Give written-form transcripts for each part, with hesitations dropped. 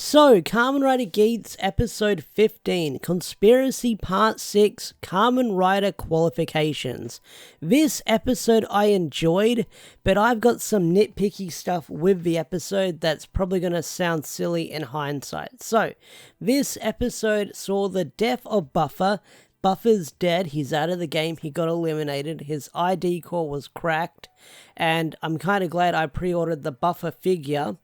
So, Kamen Rider Geats Episode 15, Conspiracy Part 6, Kamen Rider Qualifications. This episode I enjoyed, but I've got some nitpicky stuff with the episode that's probably going to sound silly in hindsight. So, this episode saw the death of Buffer. Buffer's dead, he's out of the game, he got eliminated, his ID core was cracked, and I'm kind of glad I pre-ordered the Buffer figure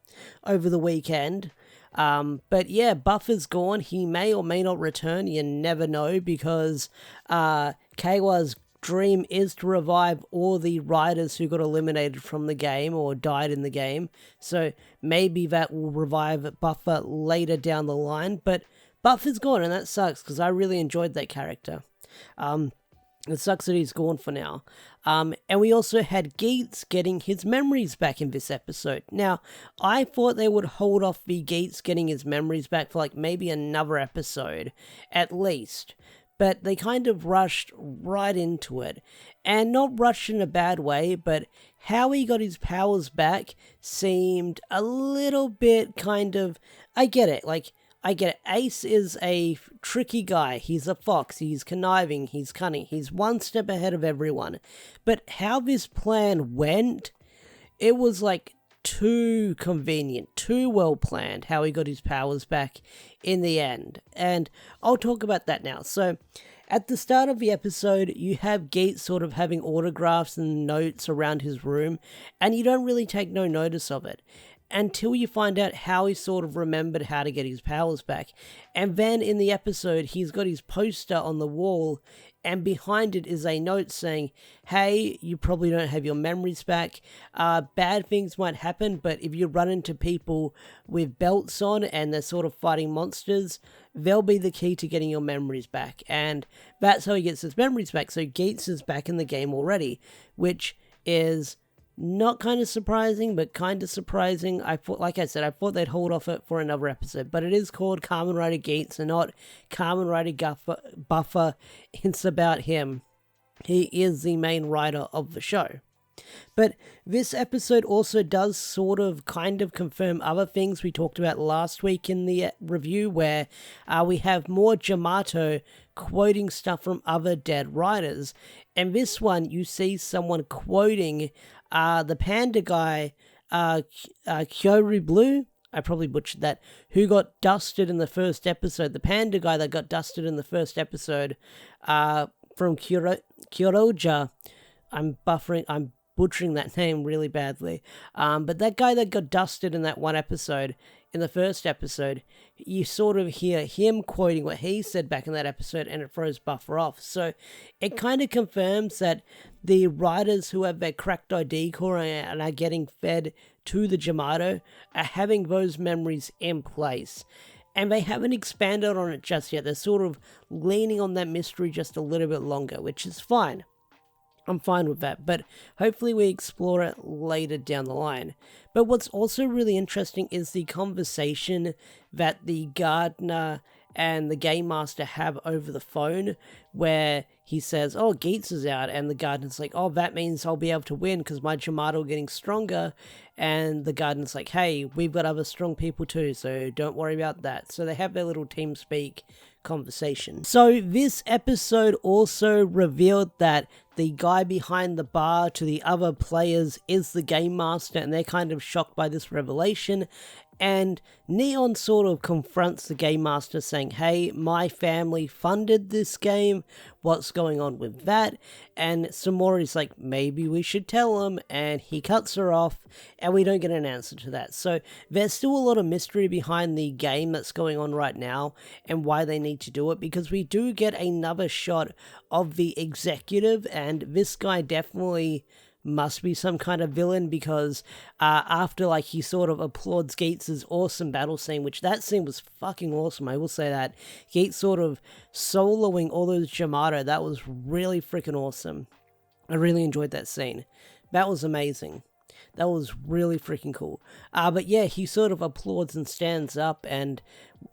over the weekend. But yeah, Buffer's gone. He may or may not return. You never know, because Keiwa's dream is to revive all the riders who got eliminated from the game or died in the game. So maybe that will revive Buffer later down the line. But Buffer's gone, and that sucks, because I really enjoyed that character. It sucks that he's gone for now. And we also had Geats getting his memories back in this episode. Now, I thought they would hold off the Geats getting his memories back for like maybe another episode, at least. But they kind of rushed right into it. And not rushed in a bad way, but how he got his powers back seemed a little bit kind of... I get it, Ace is a tricky guy, he's a fox, he's conniving, he's cunning, he's one step ahead of everyone. But how this plan went, it was like too convenient, too well planned how he got his powers back in the end. And I'll talk about that now. So, at the start of the episode, you have Geats sort of having autographs and notes around his room, and you don't really take no notice of it until you find out how he sort of remembered how to get his powers back. And then in the episode, he's got his poster on the wall, and behind it is a note saying, hey, you probably don't have your memories back. Bad things might happen, but if you run into people with belts on and they're sort of fighting monsters, they'll be the key to getting your memories back. And that's how he gets his memories back. So Geats is back in the game already, which is not kind of surprising, but kind of surprising. I thought, like I said, I thought they'd hold off it for another episode, but it is called Kamen Rider Geats and not Kamen Rider Buffer. It's about him. He is the main rider of the show. But this episode also does sort of kind of confirm other things we talked about last week in the review, where we have more Jamato quoting stuff from other dead riders. And this one, you see someone quoting the panda guy, Kyoru Blue, I probably butchered that, who got dusted in the first episode. The panda guy that got dusted in the first episode from Kyoroja. I'm butchering that name really badly. But that guy that got dusted in that one episode, in the first episode, you sort of hear him quoting what he said back in that episode, and it throws Buffer off. So it kind of confirms that the riders who have their cracked ID core and are getting fed to the Jamato are having those memories in place. And they haven't expanded on it just yet. They're sort of leaning on that mystery just a little bit longer, which is fine. I'm fine with that, but hopefully we explore it later down the line. But what's also really interesting is the conversation that the gardener and the game master have over the phone, where he says, oh, Geats is out, and the gardener's like, oh, that means I'll be able to win because my Jamato are getting stronger. And the gardener's like, hey, we've got other strong people too, so don't worry about that. So they have their little team speak conversation. So this episode also revealed that the guy behind the bar to the other players is the game master, and they're kind of shocked by this revelation. And Neon sort of confronts the game master saying, hey, my family funded this game, what's going on with that? And Samori's like, maybe we should tell him, and he cuts her off, and we don't get an answer to that. So there's still a lot of mystery behind the game that's going on right now, and why they need to do it, because we do get another shot of the executive, and this guy definitely must be some kind of villain, because after like he sort of applauds Geats' awesome battle scene, which that scene was fucking awesome, I will say that. Geats sort of soloing all those Jamato, that was really freaking awesome. I really enjoyed that scene. That was amazing. That was really freaking cool. But yeah, he sort of applauds and stands up, and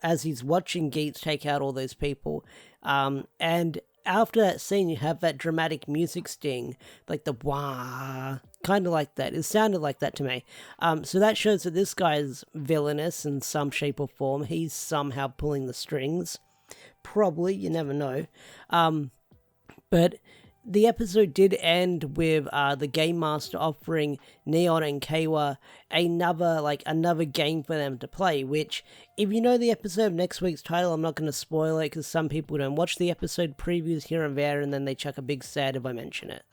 as he's watching Geats take out all those people, and after that scene, you have that dramatic music sting, like the wah kind of like that. It sounded like that to me. So that shows that this guy's villainous in some shape or form. He's somehow pulling the strings. Probably, you never know. But the episode did end with the Game Master offering Neon and Kawa another game for them to play, which, if you know the episode of next week's title, I'm not going to spoil it because some people don't watch the episode previews here and there and then they chuck a big sad if I mention it.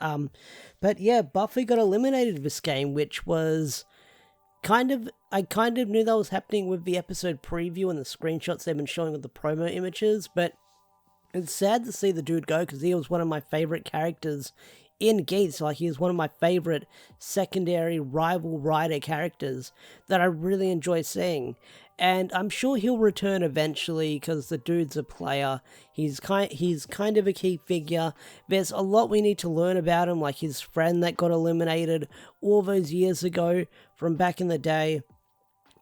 But yeah, Buffy got eliminated this game, which was I kind of knew that was happening with the episode preview and the screenshots they've been showing with the promo images, but it's sad to see the dude go because he was one of my favorite characters in Geats. Like, he was one of my favorite secondary rival rider characters that I really enjoy seeing. And I'm sure he'll return eventually because the dude's a player. He's kind of a key figure. There's a lot we need to learn about him, like his friend that got eliminated all those years ago from back in the day.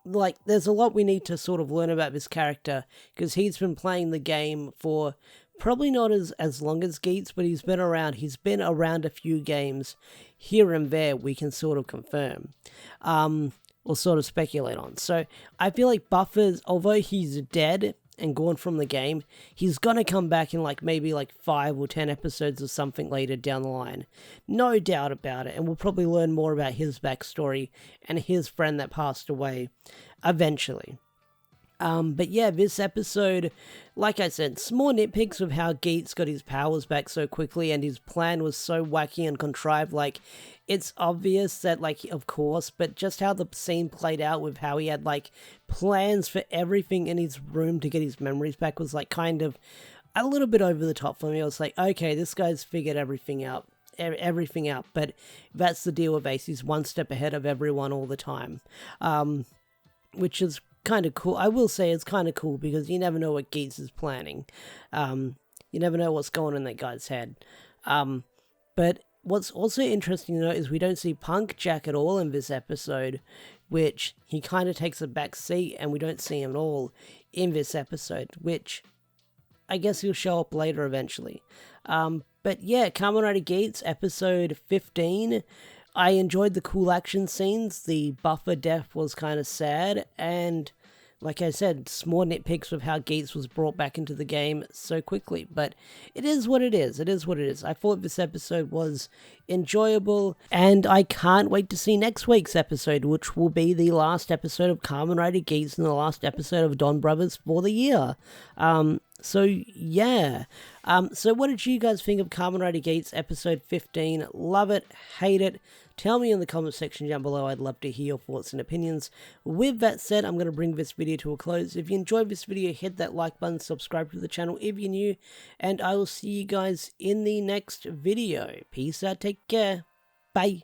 Like, there's a lot we need to sort of learn about this character because he's been playing the game for probably not as long as Geats, but he's been around. He's been around a few games here and there we can sort of confirm. Or sort of speculate on. So I feel like Buffer's, although he's dead and gone from the game, he's gonna come back in maybe 5 or 10 episodes or something later down the line. No doubt about it. And we'll probably learn more about his backstory and his friend that passed away eventually. But yeah, this episode, like I said, small nitpicks of how Geats got his powers back so quickly and his plan was so wacky and contrived. It's obvious that, of course, but just how the scene played out with how he had, plans for everything in his room to get his memories back was, kind of a little bit over the top for me. I was like, okay, this guy's figured everything out, but that's the deal with Ace. He's one step ahead of everyone all the time, which is kind of cool. I will say it's kind of cool because you never know what Geats is planning. You never know what's going on in that guy's head. But what's also interesting to note is we don't see Punk Jack at all in this episode, which he kind of takes a back seat and we don't see him at all in this episode, which I guess he'll show up later eventually. But yeah, Kamen Rider Geats episode 15. I enjoyed the cool action scenes. The Buffer death was kind of sad, and like I said, small nitpicks with how Geats was brought back into the game so quickly, but it is what it is. It is what it is. I thought this episode was enjoyable, and I can't wait to see next week's episode, which will be the last episode of Kamen Rider Geats and the last episode of Don Brothers for the year. So yeah. So what did you guys think of Kamen Rider Geats episode 15? Love it, hate it? Tell me in the comment section down below. I'd love to hear your thoughts and opinions. With that said, I'm going to bring this video to a close. If you enjoyed this video, hit that like button, subscribe to the channel if you're new, and I will see you guys in the next video. Peace out, take care, bye.